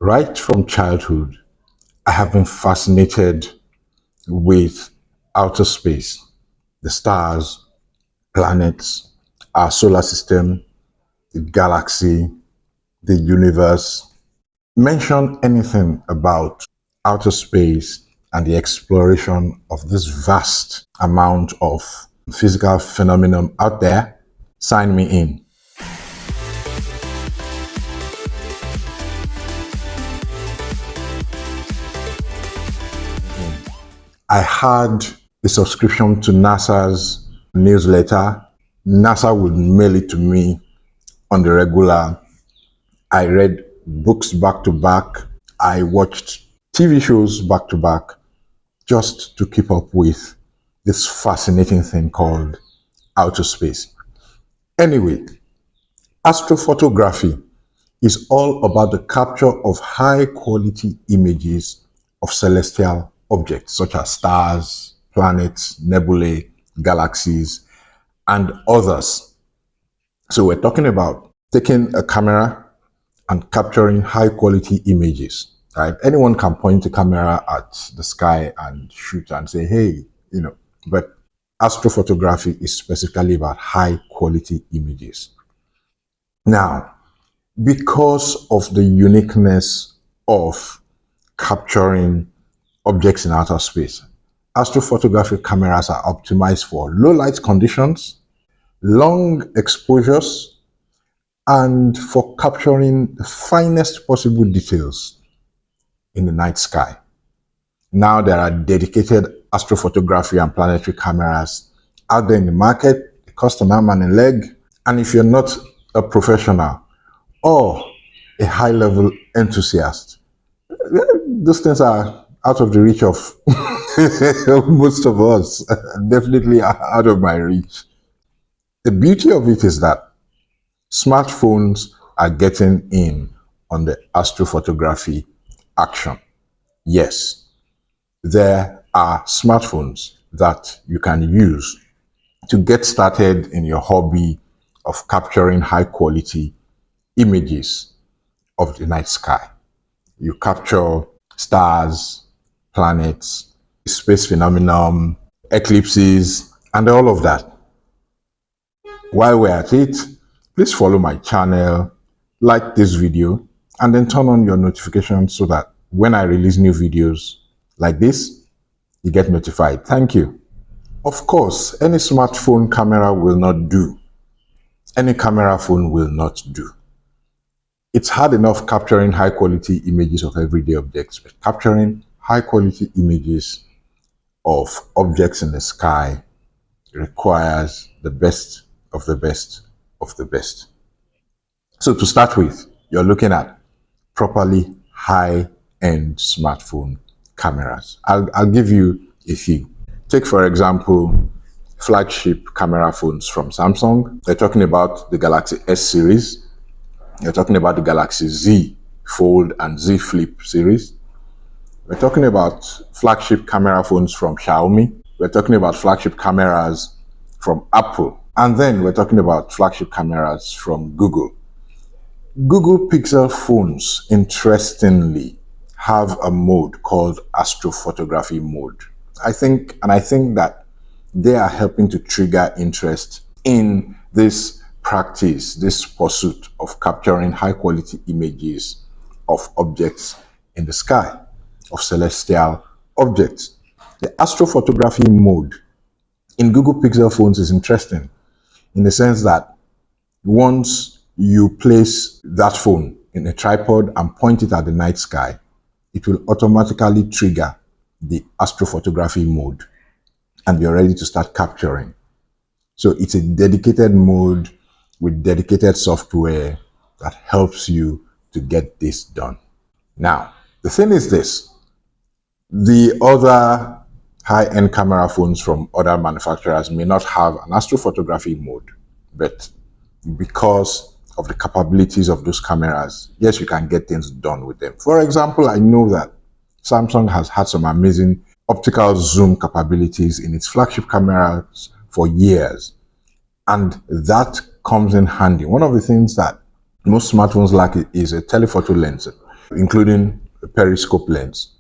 Right from childhood, I have been fascinated with outer space, the stars, planets, our solar system, the galaxy, the universe. Mention anything about outer space and the exploration of this vast amount of physical phenomenon out there, sign me in. I had a subscription to NASA's newsletter. NASA would mail it to me on the regular. I read books back to back. I watched TV shows back to back just to keep up with this fascinating thing called outer space. Anyway, astrophotography is all about the capture of high quality images of celestial objects such as stars, planets, nebulae, galaxies, and others. So we're talking about taking a camera and capturing high quality images, right? Anyone can point a camera at the sky and shoot and say, hey, but astrophotography is specifically about high quality images. Now, because of the uniqueness of capturing objects in outer space, astrophotography cameras are optimized for low light conditions, long exposures, and for capturing the finest possible details in the night sky. Now there are dedicated astrophotography and planetary cameras out there in the market. They cost an arm and a leg. And if you're not a professional or a high-level enthusiast, those things are out of the reach of most of us, definitely out of my reach. The beauty of it is that smartphones are getting in on the astrophotography action. Yes, there are smartphones that you can use to get started in your hobby of capturing high quality images of the night sky. You capture stars, planets, space phenomenon, eclipses, and all of that. While we're at it, please follow my channel, like this video, and then turn on your notifications so that when I release new videos like this, you get notified. Thank you. Of course, any smartphone camera will not do. Any camera phone will not do. It's hard enough capturing high quality images of everyday objects, but capturing high quality images of objects in the sky requires the best of the best of the best. So to start with, you're looking at properly high-end smartphone cameras. I'll give you a few. Take, for example, flagship camera phones from Samsung. They're talking about the Galaxy S series. You're talking about the Galaxy Z Fold and Z Flip series. We're talking about flagship camera phones from Xiaomi. We're talking about flagship cameras from Apple. And then we're talking about flagship cameras from Google. Google Pixel phones, interestingly, have a mode called astrophotography mode. I think that they are helping to trigger interest in this practice, this pursuit of capturing high quality images of objects in the sky, of celestial objects. The astrophotography mode in Google Pixel phones is interesting in the sense that once you place that phone in a tripod and point it at the night sky, it will automatically trigger the astrophotography mode and you're ready to start capturing. So it's a dedicated mode with dedicated software that helps you to get this done. Now, the thing is this: the other high-end camera phones from other manufacturers may not have an astrophotography mode, but because of the capabilities of those cameras, yes, you can get things done with them. For example, I know that Samsung has had some amazing optical zoom capabilities in its flagship cameras for years, and that comes in handy. One of the things that most smartphones lack is a telephoto lens. including a periscope lens.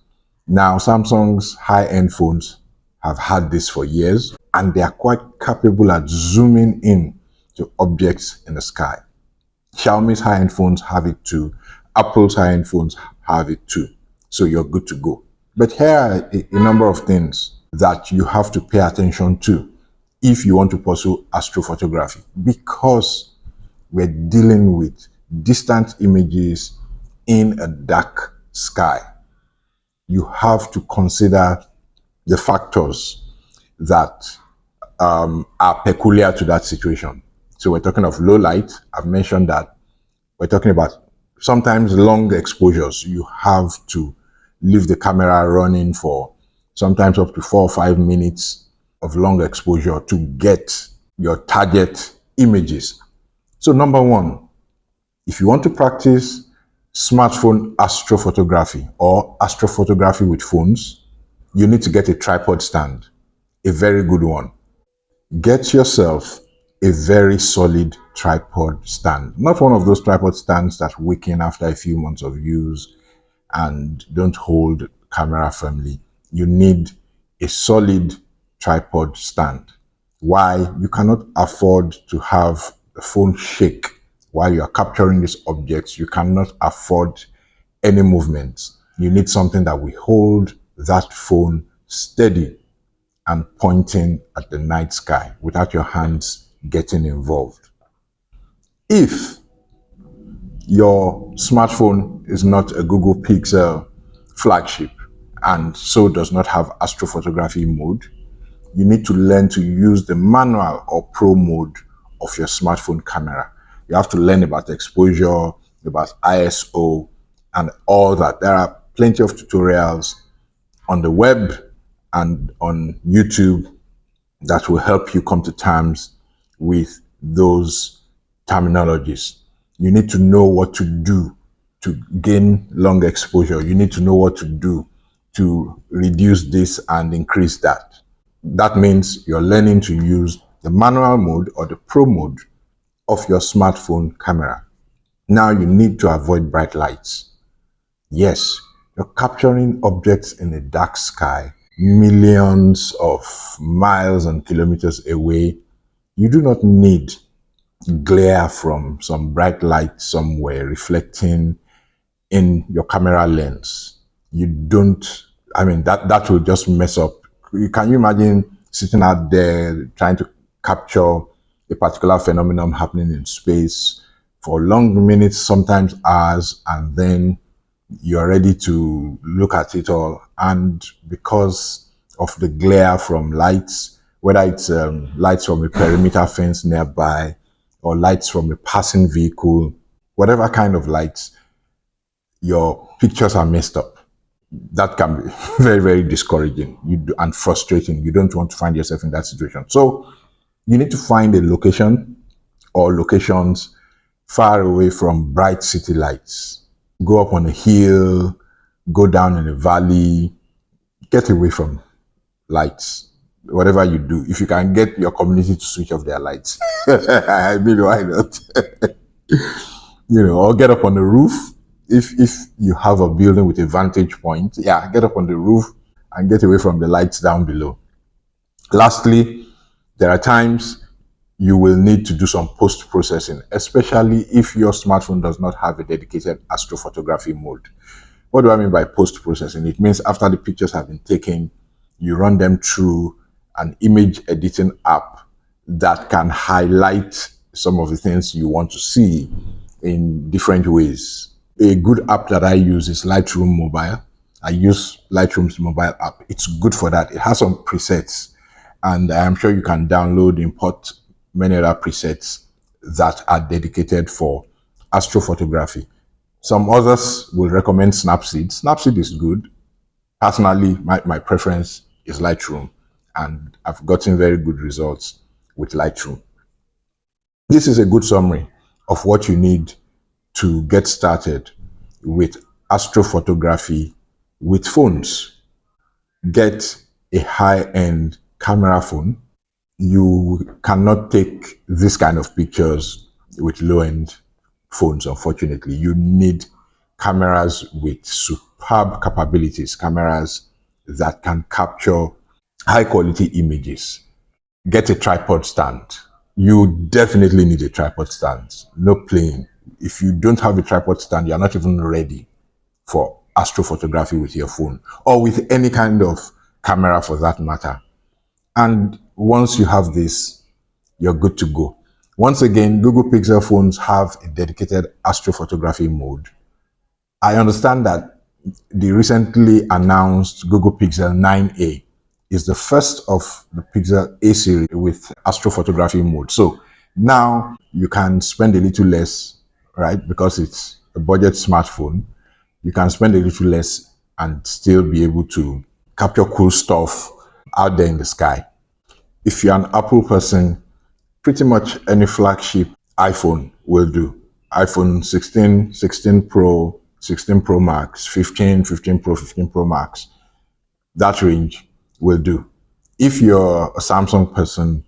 Now, Samsung's high-end phones have had this for years, and they are quite capable at zooming in to objects in the sky. Xiaomi's high-end phones have it too. Apple's high-end phones have it too. So you're good to go. But here are a number of things that you have to pay attention to if you want to pursue astrophotography, because we're dealing with distant images in a dark sky. You have to consider the factors that are peculiar to that situation. So we're talking of low light. I've mentioned that. We're talking about sometimes long exposures. You have to leave the camera running for sometimes up to 4 or 5 minutes of long exposure to get your target images. So number one, if you want to practice smartphone astrophotography or astrophotography with phones, you need to get a tripod stand, a very good one. Get yourself a very solid tripod stand. Not one of those tripod stands that weaken after a few months of use and don't hold camera firmly. You need a solid tripod stand. Why? You cannot afford to have the phone shake while you are capturing these objects. You cannot afford any movement. You need something that will hold that phone steady and pointing at the night sky without your hands getting involved. If your smartphone is not a Google Pixel flagship and so does not have astrophotography mode, you need to learn to use the manual or pro mode of your smartphone camera. You have to learn about exposure, about ISO, and all that. There are plenty of tutorials on the web and on YouTube that will help you come to terms with those terminologies. You need to know what to do to gain long exposure. You need to know what to do to reduce this and increase that. That means you're learning to use the manual mode or the pro mode of your smartphone camera. Now you need to avoid bright lights. Yes, you're capturing objects in a dark sky, millions of miles and kilometers away. You do not need glare from some bright light somewhere reflecting in your camera lens. You don't, that will just mess up. Can you imagine sitting out there trying to capture a particular phenomenon happening in space for long minutes, sometimes hours, and then you're ready to look at it all, and because of the glare from lights, whether it's lights from a perimeter fence nearby or lights from a passing vehicle, whatever kind of lights, your pictures are messed up. That can be very, very discouraging and frustrating. You don't want to find yourself in that situation. So you need to find a location or locations far away from bright city lights. Go up on a hill, go down in a valley, get away from lights. Whatever you do, if you can get your community to switch off their lights, maybe why not? Or get up on the roof. If you have a building with a vantage point, get up on the roof and get away from the lights down below. Lastly, there are times you will need to do some post-processing, especially if your smartphone does not have a dedicated astrophotography mode. What do I mean by post-processing? It means after the pictures have been taken, you run them through an image editing app that can highlight some of the things you want to see in different ways. A good app that I use is Lightroom Mobile. I use Lightroom's mobile app. It's good for that. It has some presets, and I'm sure you can download, import many other presets that are dedicated for astrophotography. Some others will recommend Snapseed. Snapseed is good. Personally, my preference is Lightroom, and I've gotten very good results with Lightroom. This is a good summary of what you need to get started with astrophotography with phones. Get a high-end camera phone. You cannot take this kind of pictures with low-end phones, unfortunately. You need cameras with superb capabilities, cameras that can capture high quality images. Get a tripod stand. You definitely need a tripod stand. No playing. If you don't have a tripod stand, you're not even ready for astrophotography with your phone or with any kind of camera for that matter. And once you have this, you're good to go. Once again, Google Pixel phones have a dedicated astrophotography mode. I understand that the recently announced Google Pixel 9a is the first of the Pixel A series with astrophotography mode. So now you can spend a little less, right? Because it's a budget smartphone. You can spend a little less and still be able to capture cool stuff out there in the sky. If you're an Apple person, pretty much any flagship iPhone will do. iPhone 16, 16 Pro, 16 Pro Max, 15, 15 Pro, 15 Pro Max. That range will do. If you're a Samsung person,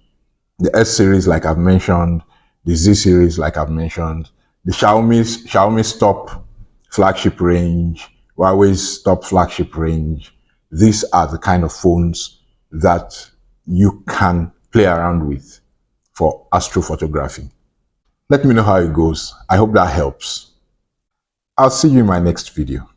the S series, like I've mentioned, the Z series, like I've mentioned, the Xiaomi's top flagship range, Huawei's top flagship range. These are the kind of phones that you can play around with for astrophotography. Let me know how it goes. I hope that helps. I'll see you in my next video.